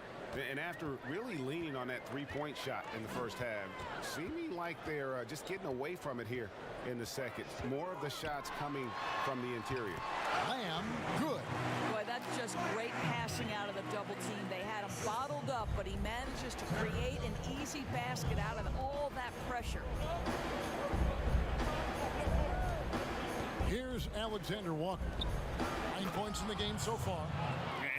And after really leaning on that three-point shot in the first half, seeming like they're just getting away from it here in the second. More of the shots coming from the interior. Lamb, good. Boy, that's just great passing out of the double team. They had him bottled up, but he manages to create an easy basket out of all that pressure. Here's Alexander Walker. 9 points in the game so far.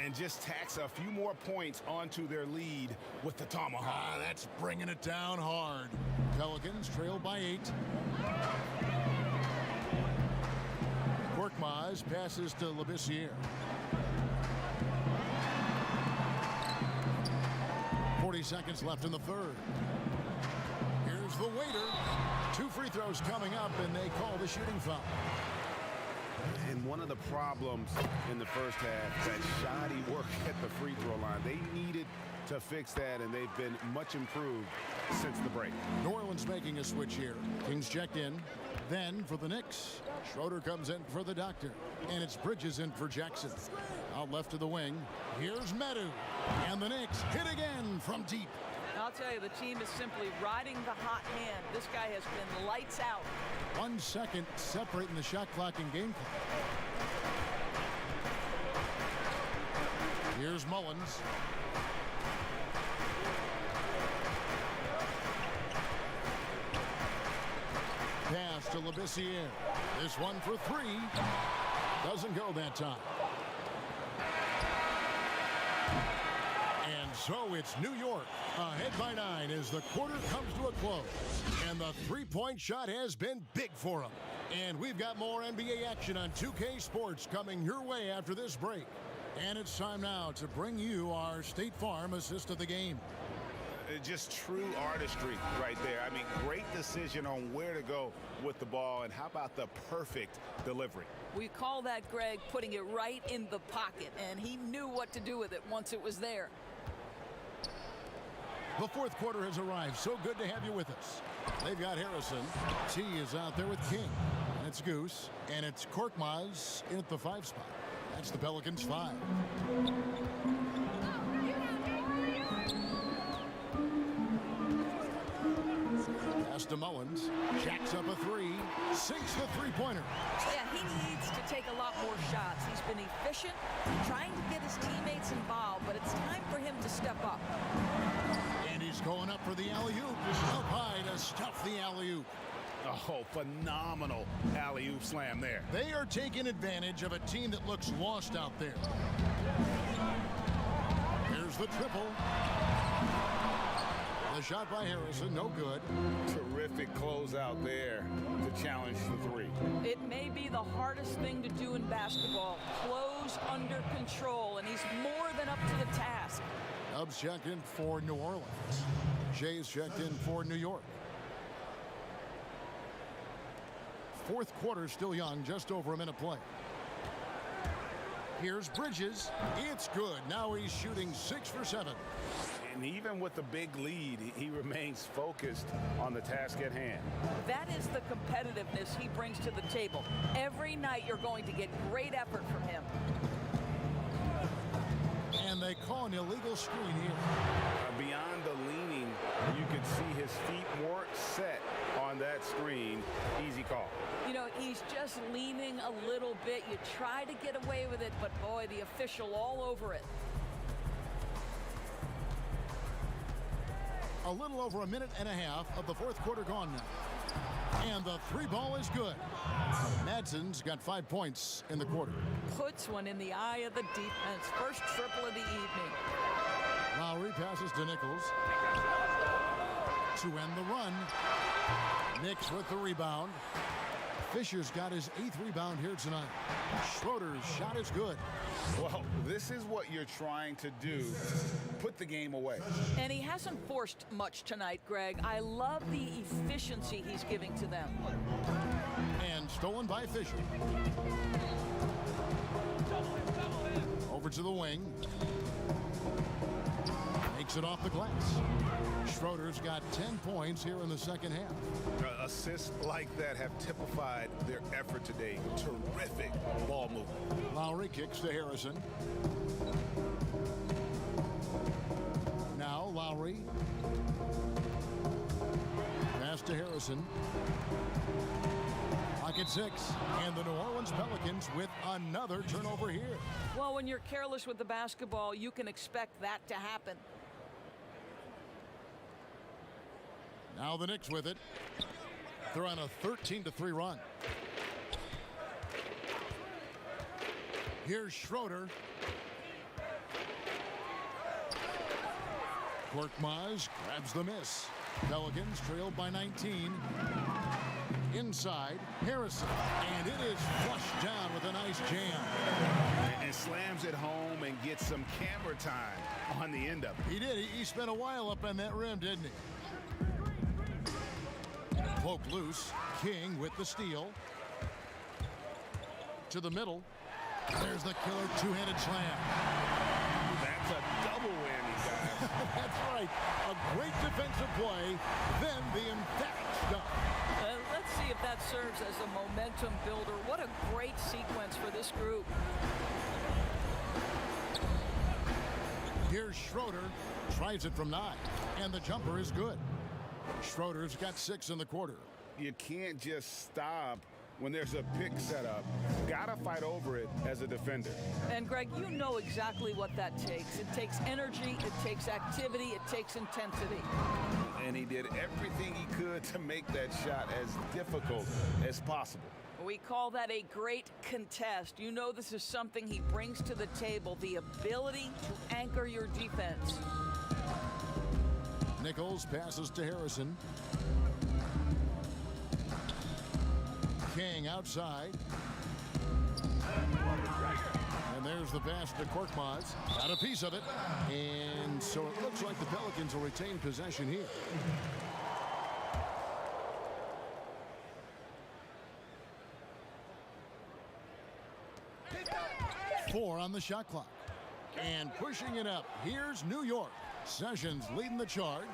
And just tacks a few more points onto their lead with the tomahawk. That's bringing it down hard. Pelicans trail by 8. Korkmaz passes to Labissiere. 40 seconds left in the third. Here's the waiter. 2 free throws coming up, and they call the shooting foul. And one of the problems in the first half, that shoddy work at the free throw line. They needed to fix that, and they've been much improved since the break. New Orleans making a switch here. Kings checked in. Then for the Knicks, Schroeder comes in for the doctor. And it's Bridges in for Jackson. Out left to the wing. Here's Medu. And the Knicks hit again from deep. I'll tell you, the team is simply riding the hot hand. This guy has been lights out. 1 second separating the shot clock and game clock. Here's Mullins. Pass to Labissiere. This one for 3. Doesn't go that time. And so it's New York ahead by 9 as the quarter comes to a close. And the three-point shot has been big for them. And we've got more NBA action on 2K Sports coming your way after this break. And it's time now to bring you our State Farm assist of the game. Just true artistry right there. I mean, great decision on where to go with the ball, and how about the perfect delivery? We call that, Greg, putting it right in the pocket, and he knew what to do with it once it was there. The fourth quarter has arrived. So good to have you with us. They've got Harrison. T is out there with King. And it's Goose. And it's Korkmaz in at the 5 spot. That's the Pelicans 5. Pass to Mullins. Jacks up a 3. Sinks the three-pointer. Yeah, he needs to take a lot more shots. He's been efficient, trying to get his teammates involved, but it's time for him to step up. And he's going up for the alley-oop. Up high to stuff the alley-oop. Oh, phenomenal alley-oop slam there. They are taking advantage of a team that looks lost out there. Here's the triple. The shot by Harrison, no good. Terrific closeout there to challenge the 3. It may be the hardest thing to do in basketball. Close under control, and he's more than up to the task. Dubs checked in for New Orleans. Jay's checked in for New York. Fourth quarter still young, just over a minute play. Here's Bridges. It's good. Now he's shooting 6 for 7. And even with the big lead, he remains focused on the task at hand. That is the competitiveness he brings to the table. Every night you're going to get great effort from him. And they call an illegal screen here. Beyond the leaning, you could see his feet weren't set on that screen. Easy call. You know, he's just leaning a little bit. You try to get away with it, but boy, the official all over it. A little over a minute and a half of the fourth quarter gone now. And the 3 ball is good. Madsen's got 5 points in the quarter. Puts one in the eye of the defense. First triple of the evening. Lowry passes to Nichols. to end the run. Knicks with the rebound. Fisher's got his 8th rebound here tonight. Schroeder's shot is good. Well, this is what you're trying to do. Put the game away. And he hasn't forced much tonight, Greg. I love the efficiency he's giving to them. And stolen by Fisher. Over to the wing. Makes it off the glass. Schroeder's got 10 points here in the second half. Assists like that have typified their effort today. Terrific ball movement. Lowry kicks to Harrison. Now Lowry. Pass to Harrison. Pocket 6. And the New Orleans Pelicans with another turnover here. Well, when you're careless with the basketball, you can expect that to happen. Now the Knicks with it. They're on a 13-3 run. Here's Schroeder. Korkmaz grabs the miss. Pelicans trailed by 19. Inside, Harrison. And it is flushed down with a nice jam. And slams it home and gets some camera time on the end of it. He did. He spent a while up on that rim, didn't he? Poke loose. King with the steal. To the middle. There's the killer two-handed slam. That's a double whammy, guys. That's right. A great defensive play, then the emphatic dunk. Let's see if that serves as a momentum builder. What a great sequence for this group. Here's Schroeder. Tries it from 9. And the jumper is good. Schroeder's got 6 in the quarter. You can't just stop when there's a pick set up. Gotta fight over it as a defender. And Greg, you know exactly what that takes. It takes energy, it takes activity, it takes intensity. And he did everything he could to make that shot as difficult as possible. We call that a great contest. You know this is something he brings to the table, the ability to anchor your defense. Nichols passes to Harrison. King outside. And there's the pass to Korkmaz. Got a piece of it. And so it looks like the Pelicans will retain possession here. Four on the shot clock. And pushing it up. Here's New York. Sessions leading the charge.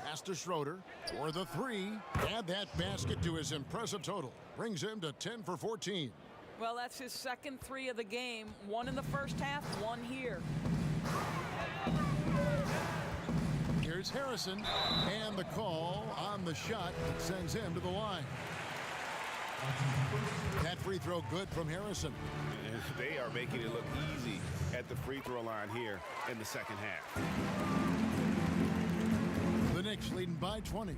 Pass to Schroeder for the 3. Add that basket to his impressive total. Brings him to 10 for 14. Well, that's his second 3 of the game. 1 in the first half, 1 here. Here's Harrison. And the call on the shot sends him to the line. That free throw good from Harrison. They are making it look easy at the free throw line here in the second half. The Knicks leading by 20.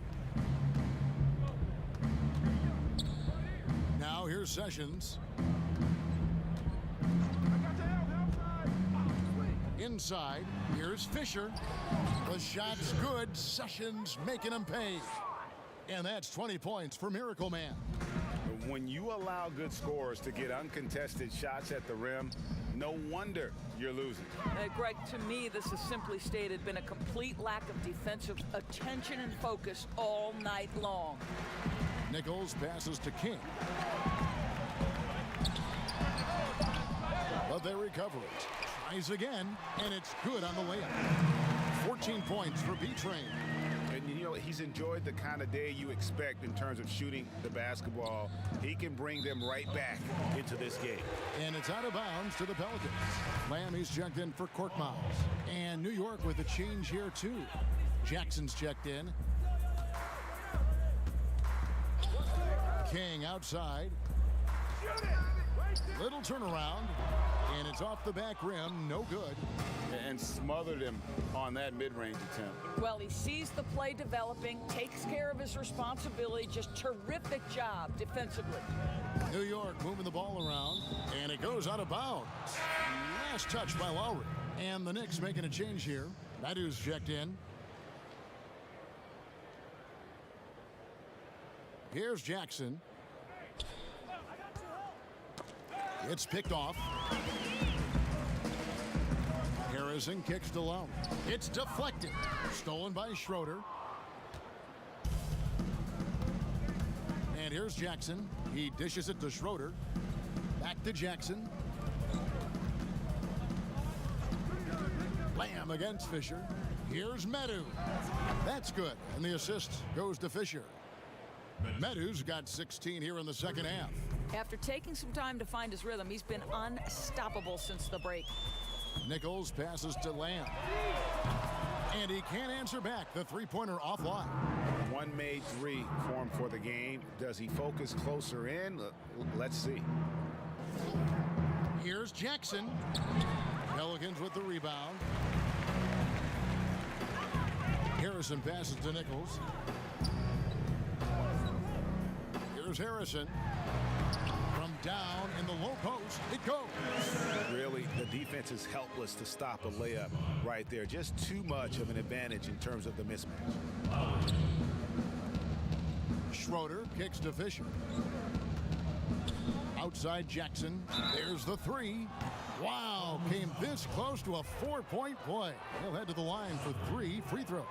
Now here's Sessions. Inside, here's Fisher. The shot's good. Sessions making him pay. And that's 20 points for Miracle Man. When you allow good scorers to get uncontested shots at the rim, no wonder you're losing. Greg, to me, this has simply stated been a complete lack of defensive attention and focus all night long. Nichols passes to King. But they recover it. Tries again, and it's good on the layup. 14 points for B-Train. And you know, he's enjoyed the kind of day you expect in terms of shooting the basketball. He can bring them right back into this game. And it's out of bounds to the Pelicans. Lammy's checked in for Korkmaz. And New York with a change here, too. Jackson's checked in. King outside. Little turnaround. And it's off the back rim. No good. And smothered him on that mid-range attempt. Well, he sees the play developing, takes care of his responsibility. Just terrific job defensively. New York moving the ball around, and it goes out of bounds. Last touch by Lowry. And the Knicks making a change here. Meadows checked in. Here's Jackson. It's picked off. Harrison kicks to Lowry. It's deflected. Stolen by Schroeder. And here's Jackson. He dishes it to Schroeder. Back to Jackson. Lamb against Fisher. Here's Meadows. That's good. And the assist goes to Fisher. Meadows got 16 here in the second half. After taking some time to find his rhythm, he's been unstoppable since the break. Nichols passes to Lamb. And he can't answer back. The three-pointer offline. One made three for him for the game. Does he focus closer in? Let's see. Here's Jackson. Pelicans with the rebound. Harrison passes to Nichols. Here's Harrison. From down in the low post, it goes. Really, the defense is helpless to stop a layup right there. Just too much of an advantage in terms of the mismatch. Schroeder kicks to Fisher. Outside Jackson. There's the three. Wow, came this close to a 4-point play. He'll head to the line for 3 free throws.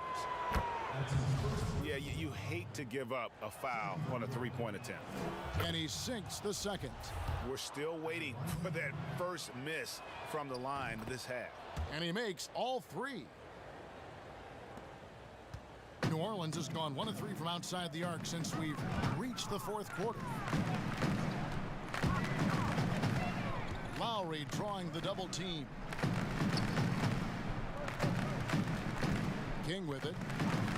Yeah, you hate to give up a foul on a three-point attempt. And he sinks the second. We're still waiting for that first miss from the line this half. And he makes all 3. New Orleans has gone 1 of 3 from outside the arc since we've reached the fourth quarter. Lowry drawing the double team. King with it.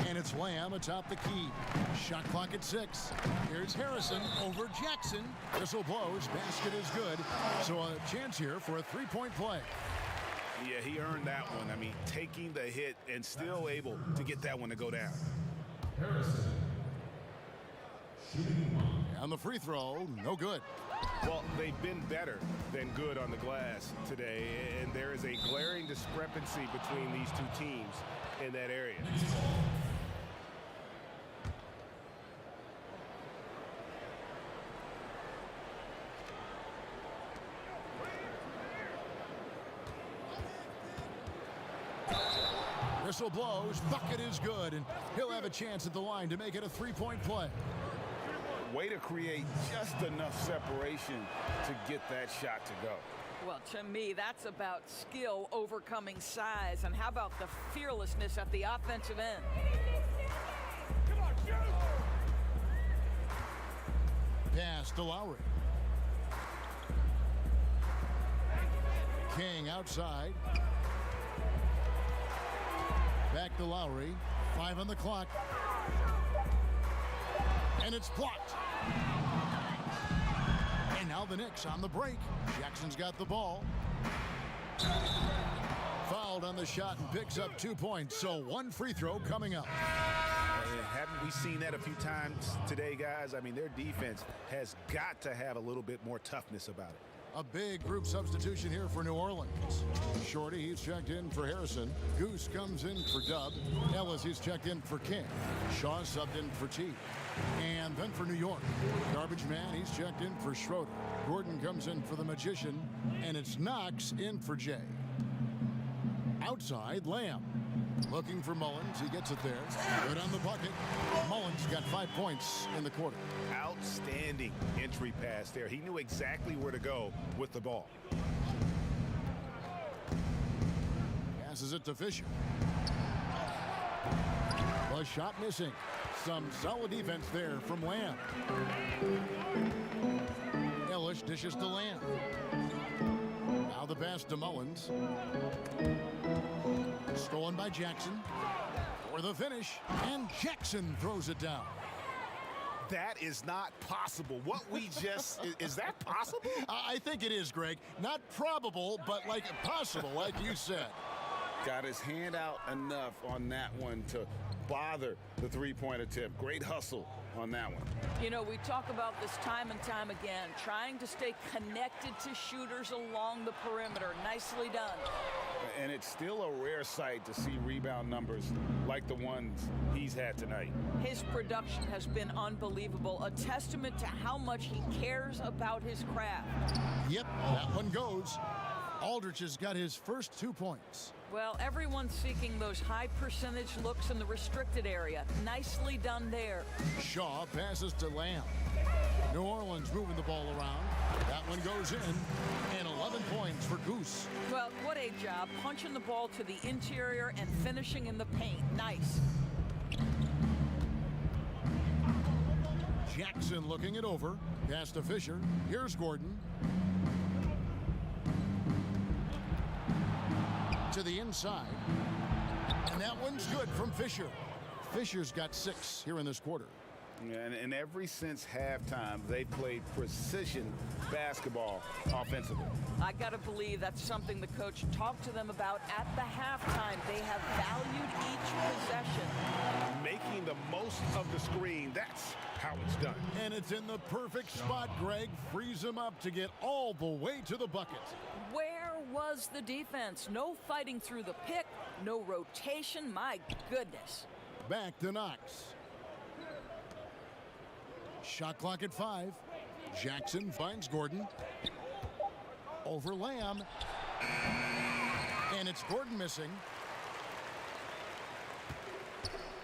And it's Lamb atop the key. Shot clock at 6. Here's Harrison over Jackson. Whistle blows. Basket is good. So a chance here for a 3-point play. Yeah, he earned that one. I mean, taking the hit and still able to get that one to go down. On the free throw, no good. Well, they've been better than good on the glass today, and there is a glaring discrepancy between these two teams in that area. Whistle blows, bucket is good, and he'll have a chance at the line to make it a 3-point play. Way to create just enough separation to get that shot to go. Well, to me, that's about skill overcoming size. And how about the fearlessness at the offensive end? Pass to Lowry. King outside. Back to Lowry. 5 on the clock. And it's blocked. And now the Knicks on the break. Jackson's got the ball. Fouled on the shot and picks up 2 points. So 1 free throw coming up. Haven't we seen that a few times today, guys? I mean, their defense has got to have a little bit more toughness about it. A big group substitution here for New Orleans. Shorty, he's checked in for Harrison. Goose comes in for Dub. Ellis, he's checked in for King. Shaw subbed in for T. And then for New York, Garbage Man, he's checked in for Schroeder. Gordon comes in for the Magician. And it's Knox in for Jay. Outside, Lamb. Looking for Mullins. He gets it there. Good on the bucket. Mullins got 5 points in the quarter. Outstanding entry pass there. He knew exactly where to go with the ball. Passes it to Fisher. A shot missing. Some solid defense there from Lamb. Ellis dishes to Lamb. Now the pass to Mullins. Stolen by Jackson. For the finish. And Jackson throws it down. That is not possible. What we just, is that possible? I think it is, Greg. Not probable, but like possible, like you said. Got his hand out enough on that one to bother the three-point attempt. Great hustle on that one. You know, we talk about this time and time again, trying to stay connected to shooters along the perimeter. Nicely done. And it's still a rare sight to see rebound numbers like the ones he's had tonight. His production has been unbelievable, a testament to how much he cares about his craft. Yep, that one goes. Aldridge has got his first 2 points. Well, everyone's seeking those high percentage looks in the restricted area. Nicely done there. Shaw passes to Lamb. New Orleans moving the ball around. That one goes in, and 11 points for Goose. Well, what a job punching the ball to the interior and finishing in the paint. Nice. Jackson looking it over. Pass to Fisher. Here's Gordon. To the inside. And that one's good from Fisher. Fisher's got 6 here in this quarter. And ever since halftime, they played precision basketball offensively. I got to believe that's something the coach talked to them about at the halftime. They have valued each possession. Making the most of the screen, that's how it's done. And it's in the perfect spot, Greg. Frees him up to get all the way to the bucket. Where was the defense? No fighting through the pick, no rotation. My goodness. Back to Knox. Shot clock at 5. Jackson finds Gordon. Over Lamb. And it's Gordon missing.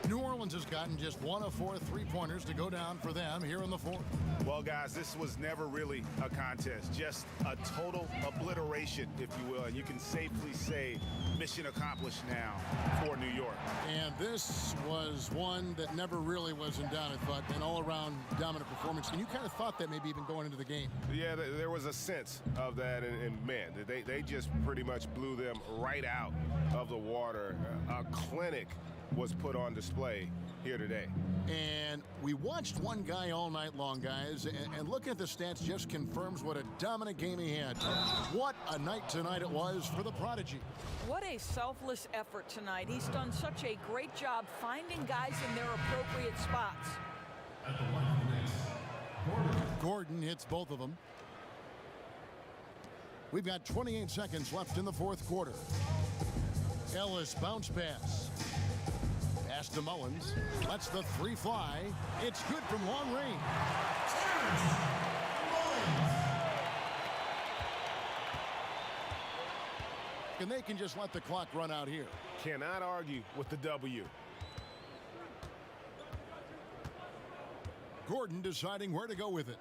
New Orleans has gotten just 1 of 4 three-pointers to go down for them here in the fourth. Well, guys, this was never really a contest, just a total obliteration, if you will. And you can safely say mission accomplished now for New York. And this was one that never really was in doubt, I thought, an all-around dominant performance. And you kind of thought that maybe even going into the game. Yeah, there was a sense of that, and man, they just pretty much blew them right out of the water. A clinic was put on display here today. And we watched one guy all night long, guys, and looking at the stats just confirms what a dominant game he had. What a night tonight it was for the Prodigy. What a selfless effort tonight. He's done such a great job finding guys in their appropriate spots. Gordon hits both of them. We've got 28 seconds left in the fourth quarter. Ellis bounce pass. Pass to Mullins. Lets the 3 fly. It's good from long range. And they can just let the clock run out here. Cannot argue with the W. Gordon deciding where to go with it.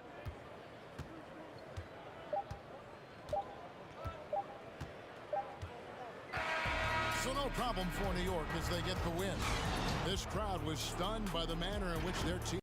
So no problem for New York as they get the win. This crowd was stunned by the manner in which their team